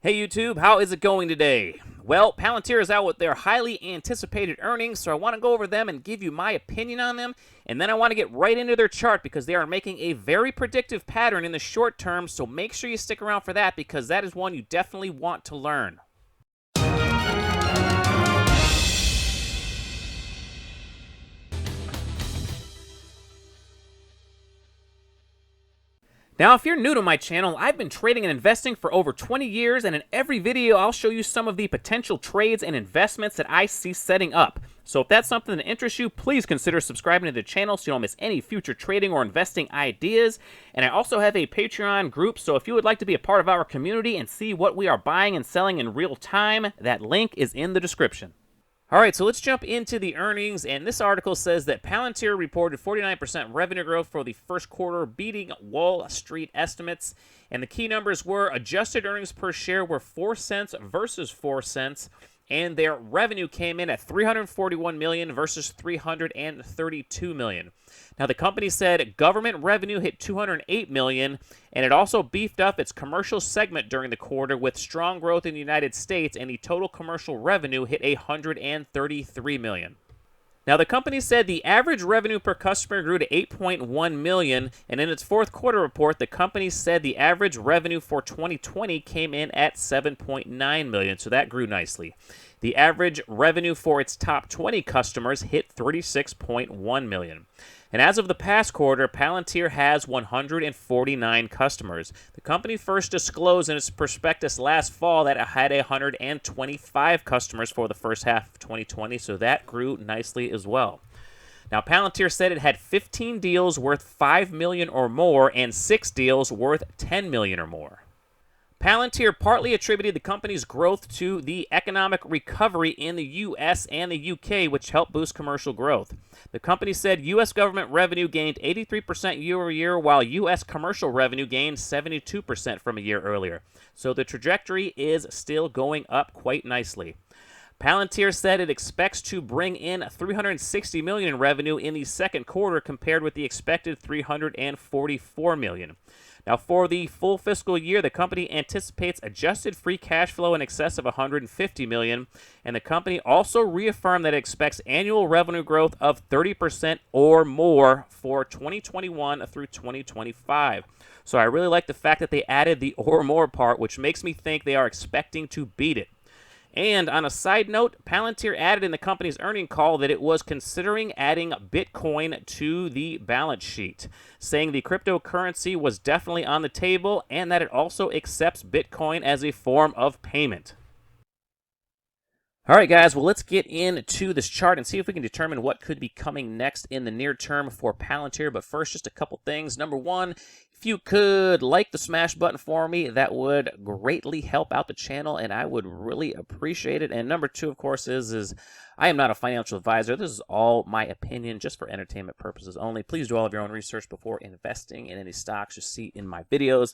Hey YouTube, how is it going today? Well, Palantir is out with their highly anticipated earnings, so I want to go over them and give you my opinion on them, and then I want to get right into their chart because they are making a very predictive pattern in the short term, so make sure you stick around for that because that is one you definitely want to learn. Now, if you're new to my channel, I've been trading and investing for over 20 years, and in every video, I'll show you some of the potential trades and investments that I see setting up. So if that's something that interests you, please consider subscribing to the channel so you don't miss any future trading or investing ideas. And I also have a Patreon group, so if you would like to be a part of our community and see what we are buying and selling in real time, that link is in the description. All right, so let's jump into the earnings, and this article says that Palantir reported 49% revenue growth for the first quarter, beating Wall Street estimates, and the key numbers were adjusted earnings per share were 4 cents versus 4 cents, and their revenue came in at $341 million versus $332 million. Now, the company said government revenue hit $208 million, and it also beefed up its commercial segment during the quarter with strong growth in the United States, and the total commercial revenue hit $133 million. Now, the company said the average revenue per customer grew to $8.1 million, and in its fourth quarter report, the company said the average revenue for 2020 came in at $7.9 million, so that grew nicely. The average revenue for its top 20 customers hit $36.1 million. And as of the past quarter, Palantir has 149 customers. The company first disclosed in its prospectus last fall that it had 125 customers for the first half of 2020, so that grew nicely as well. Now, Palantir said it had 15 deals worth $5 million or more and 6 deals worth $10 million or more. Palantir partly attributed the company's growth to the economic recovery in the U.S. and the U.K., which helped boost commercial growth. The company said U.S. government revenue gained 83% year-over-year, while U.S. commercial revenue gained 72% from a year earlier. So the trajectory is still going up quite nicely. Palantir said it expects to bring in $360 million in revenue in the second quarter compared with the expected $344 million. Now, for the full fiscal year, the company anticipates adjusted free cash flow in excess of $150 million, and the company also reaffirmed that it expects annual revenue growth of 30% or more for 2021 through 2025. So I really like the fact that they added the or more part, which makes me think they are expecting to beat it. And on a side note, Palantir added in the company's earnings call that it was considering adding Bitcoin to the balance sheet, saying the cryptocurrency was definitely on the table and that it also accepts Bitcoin as a form of payment. All right, guys, well, let's get into this chart and see if we can determine what could be coming next in the near term for Palantir. But first, just a couple things. Number one, if you could like the smash button for me, that would greatly help out the channel, and I would really appreciate it. And number two, of course, is I am not a financial advisor. This is all my opinion, just for entertainment purposes only. Please do all of your own research before investing in any stocks you see in my videos.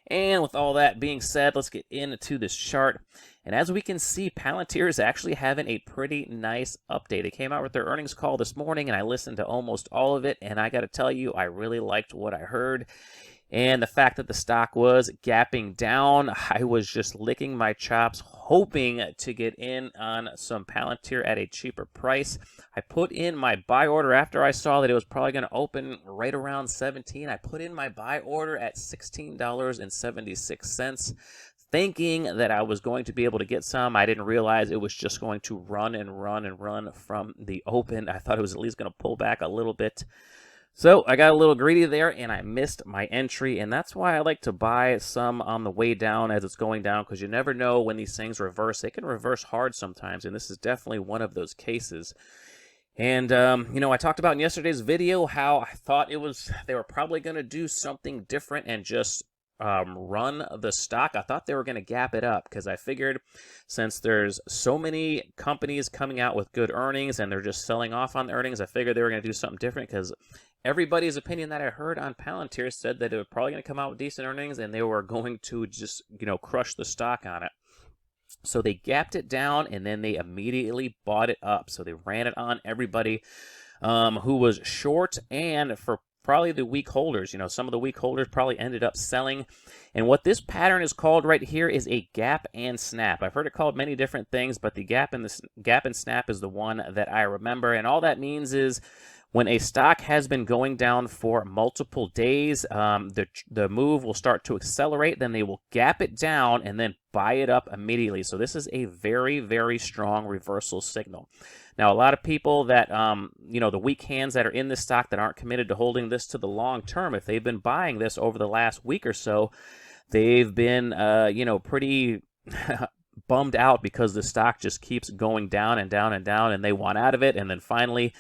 And with all that being said, let's get into this chart. And as we can see, Palantir is actually having a pretty nice update. It came out with their earnings call this morning, and I listened to almost all of it. And I got to tell you, I really liked what I heard. And the fact that the stock was gapping down, I was just licking my chops, hoping to get in on some Palantir at a cheaper price. I put in my buy order after I saw that it was probably going to open right around 17. I put in my buy order at $16.76. Thinking that I was going to be able to get some. I didn't realize it was just going to run and run and run from the open. I thought it was at least going to pull back a little bit. So I got a little greedy there, and I missed my entry, and that's why I like to buy some on the way down as it's going down, because you never know when these things reverse. They can reverse hard sometimes, and this is definitely one of those cases. And, I talked about in yesterday's video how I thought they were probably going to do something different and just run the stock. I thought they were going to gap it up because I figured since there's so many companies coming out with good earnings and they're just selling off on the earnings, I figured they were going to do something different because everybody's opinion that I heard on Palantir said that it was probably going to come out with decent earnings and they were going to just, crush the stock on it. So they gapped it down and then they immediately bought it up. So they ran it on everybody who was short, and for probably the weak holders. You know, some of the weak holders probably ended up selling. And what this pattern is called right here is a gap and snap. I've heard it called many different things, but the gap and snap is the one that I remember. And all that means is when a stock has been going down for multiple days, the move will start to accelerate. Then they will gap it down and then buy it up immediately. So this is a very, very strong reversal signal. Now, a lot of people that, you know, the weak hands that are in this stock that aren't committed to holding this to the long term, if they've been buying this over the last week or so, they've been, you know, pretty bummed out because the stock just keeps going down and down and down, and they want out of it. And then finally,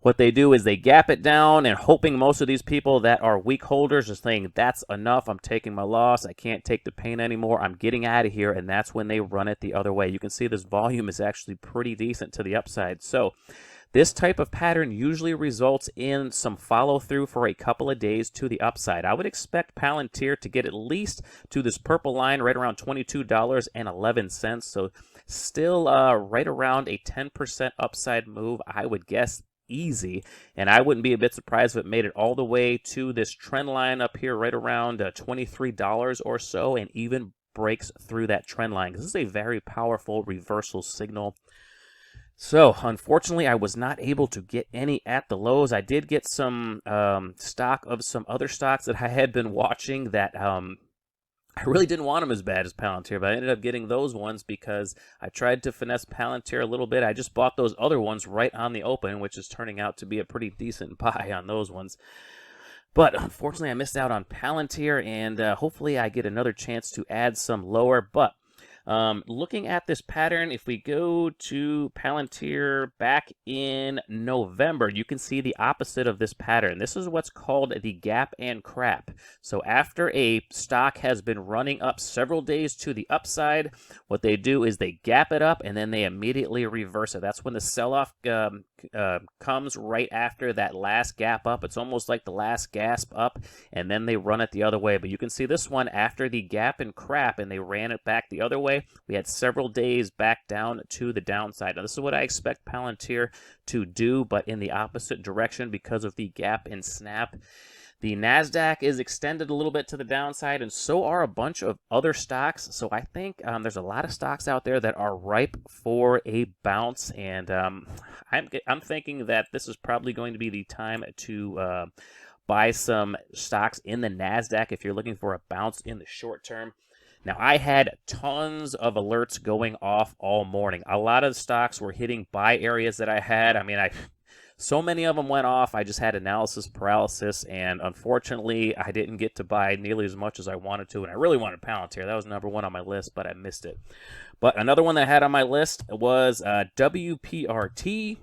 what they do is they gap it down, and hoping most of these people that are weak holders are saying, that's enough, I'm taking my loss, I can't take the pain anymore, I'm getting out of here, and that's when they run it the other way. You can see this volume is actually pretty decent to the upside. So this type of pattern usually results in some follow-through for a couple of days to the upside. I would expect Palantir to get at least to this purple line right around $22.11. So still right around a 10% upside move, I would guess, easy. And I wouldn't be a bit surprised if it made it all the way to this trend line up here right around $23 or so, and even breaks through that trend line. This is a very powerful reversal signal. So, unfortunately, I was not able to get any at the lows. I did get some stock of some other stocks that I had been watching that I really didn't want them as bad as Palantir, but I ended up getting those ones because I tried to finesse Palantir a little bit. I just bought those other ones right on the open, which is turning out to be a pretty decent buy on those ones. But unfortunately, I missed out on Palantir, and hopefully I get another chance to add some lower. But looking at this pattern, if we go to Palantir back in November, you can see the opposite of this pattern. This is what's called the gap and crap. So after a stock has been running up several days to the upside, what they do is they gap it up and then they immediately reverse it. That's when the sell-off comes right after that last gap up. It's almost like the last gasp up, and then they run it the other way. But you can see this one after the gap and crap, and they ran it back the other way. We had several days back down to the downside. Now, this is what I expect Palantir to do, but in the opposite direction because of the gap and snap. The NASDAQ is extended a little bit to the downside, and so are a bunch of other stocks. So I think there's a lot of stocks out there that are ripe for a bounce, and I'm thinking that this is probably going to be the time to buy some stocks in the NASDAQ if you're looking for a bounce in the short term. Now, I had tons of alerts going off all morning. A lot of stocks were hitting buy areas that I had. I mean, so many of them went off, I just had analysis paralysis, and unfortunately, I didn't get to buy nearly as much as I wanted to, and I really wanted Palantir. That was number one on my list, but I missed it. But another one that I had on my list was WPRT,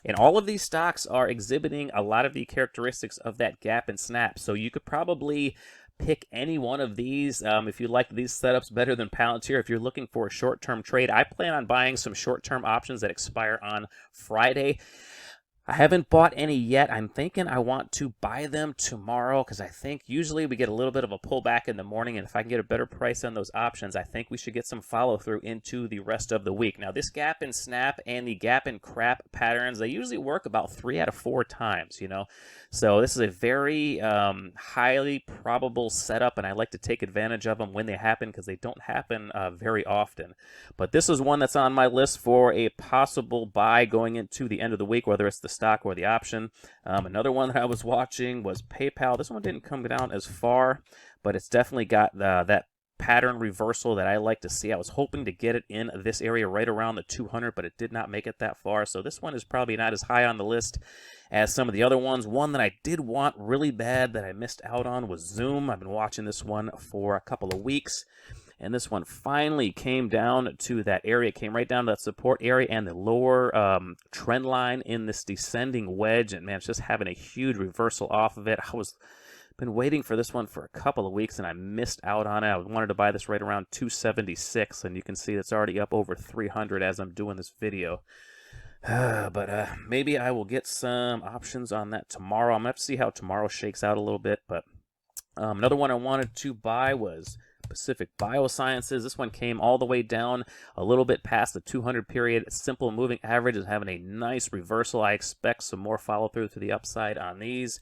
and all of these stocks are exhibiting a lot of the characteristics of that gap and snap, so you could probably pick any one of these if you like these setups better than Palantir. If you're looking for a short-term trade, I plan on buying some short-term options that expire on Friday. I haven't bought any yet. I'm thinking I want to buy them tomorrow because I think usually we get a little bit of a pullback in the morning, and if I can get a better price on those options, I think we should get some follow-through into the rest of the week. Now, this gap and snap and the gap and crap patterns, they usually work about 3 out of 4 times, you know. So this is a very highly probable setup, and I like to take advantage of them when they happen because they don't happen very often. But this is one that's on my list for a possible buy going into the end of the week, whether it's the stock or the option. Another one that I was watching was PayPal. This one didn't come down as far, but it's definitely got that pattern reversal that I like to see. I was hoping to get it in this area right around the 200, but it did not make it that far. So this one is probably not as high on the list as some of the other ones. One that I did want really bad that I missed out on was Zoom. I've been watching this one for a couple of weeks, and this one finally came down to that area. It came right down to that support area and the lower trend line in this descending wedge, and man, it's just having a huge reversal off of it. I was been waiting for this one for a couple of weeks, and I missed out on it. I wanted to buy this right around 276, and you can see it's already up over 300 as I'm doing this video. But maybe I will get some options on that tomorrow. I'm going to have to see how tomorrow shakes out a little bit. But another one I wanted to buy was Pacific Biosciences. This one came all the way down a little bit past the 200 period simple moving average is having a nice reversal. I expect some more follow through to the upside on these.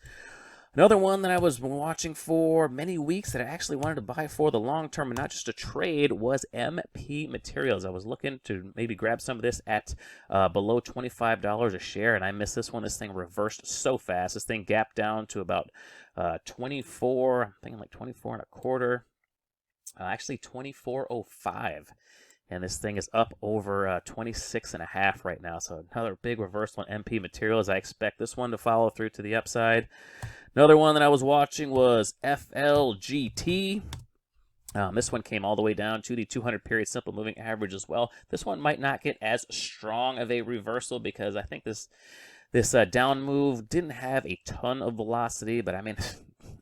Another one that I was watching for many weeks that I actually wanted to buy for the long term and not just a trade was MP Materials. I was looking to maybe grab some of this at below $25 a share, and I missed this one. This thing reversed so fast. This thing gapped down to about 24, I'm thinking like 24 and a quarter, actually 24.05. And this thing is up over 26 and a half right now. So another big reversal on MP Materials. I expect this one to follow through to the upside. Another one that I was watching was FLGT. This one came all the way down to the 200 period simple moving average as well. This one might not get as strong of a reversal because I think this down move didn't have a ton of velocity, but I mean,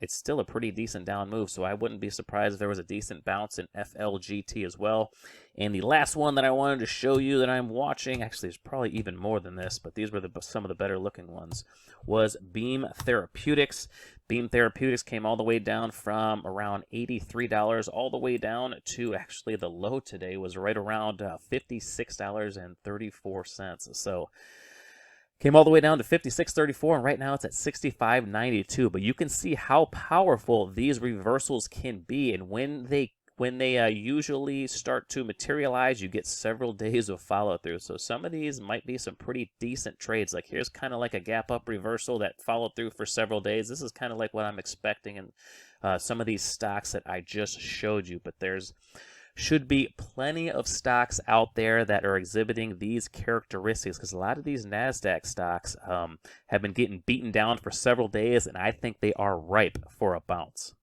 it's still a pretty decent down move, so I wouldn't be surprised if there was a decent bounce in FLGT as well. And the last one that I wanted to show you that I'm watching, actually there's probably even more than this, but these were some of the better looking ones, was Beam Therapeutics. Beam Therapeutics came all the way down from around $83 all the way down to actually the low today was right around $56.34. So came all the way down to $56.34, and right now it's at $65.92. But you can see how powerful these reversals can be, and when they usually start to materialize, you get several days of follow-through. So some of these might be some pretty decent trades. Like here's kind of like a gap-up reversal that followed through for several days. This is kind of like what I'm expecting in some of these stocks that I just showed you. But there's should be plenty of stocks out there that are exhibiting these characteristics because a lot of these NASDAQ stocks have been getting beaten down for several days, and I think they are ripe for a bounce.